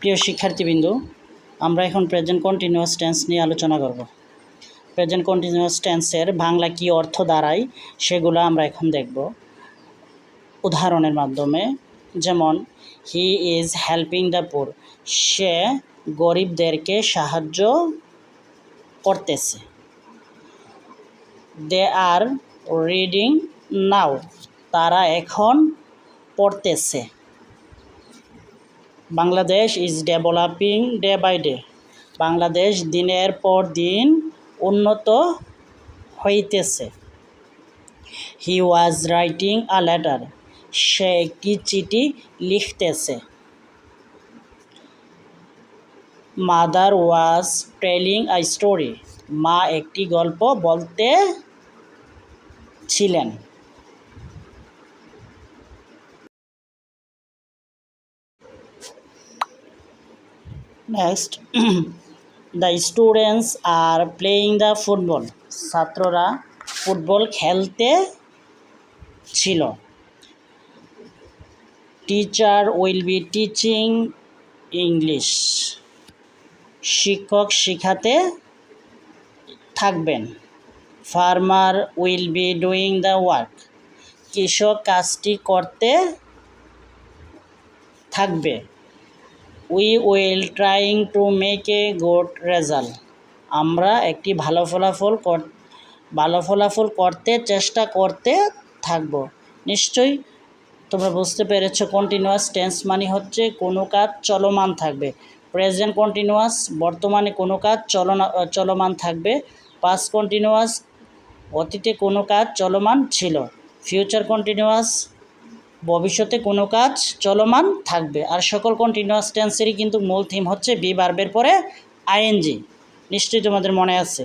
প্রিয় শিক্ষার্থীবৃন্দ, আমরা এখন প্রেজেন্ট কন্টিনিউয়াস টেন্স নিয়ে আলোচনা করব। প্রেজেন্ট কন্টিনিউয়াস টেন্সের বাংলা কী অর্থ দাঁড়ায় সেগুলো আমরা এখন দেখব উদাহরণের মাধ্যমে। যেমন, he is helping the poor, সে গরিবদেরকে সাহায্য করতেছে। দে আর রিডিং নাও, তারা এখন পড়তেছে। Bangladesh is developing day by day, Bangladesh দিনের পর দিন উন্নত হইতেছে। হি ওয়াজ রাইটিং আ লেটার, সে একটি চিঠি লিখতেছে। Mother was telling a story, মা একটি গল্প বলতে ছিলেন। Next, the students are playing the football, ছাত্ররা ফুটবল খেলতে ছিল। Teacher will be teaching English, শিক্ষক শিখাতে থাকবেন। Farmer will be doing the work, কৃষক কাজটি করতে থাকবে। We will trying to make a good result, আমরা একটি ভালো ফলাফল করতে চেষ্টা করতে থাকব। নিশ্চয়ই তোমরা বুঝতে পেরেছো, কন্টিনিউয়াস টেন্স মানে হচ্ছে কোনো কাজ চলমান থাকবে। প্রেজেন্ট কন্টিনিউয়াস বর্তমানে কোনো কাজ চলমান থাকবে। পাস্ট কন্টিনিউয়াস অতীতে কোনো কাজ চলমান ছিল। ফিউচার কন্টিনিউয়াস ভবিষ্যতে কোনো কাজ চলমান থাকবে। আর সকল কন্টিনিউয়াস টেন্সেরই কিন্তু মূল থিম হচ্ছে বি ভার্বের পরে আইএনজি। নিশ্চয়ই তোমাদের মনে আছে।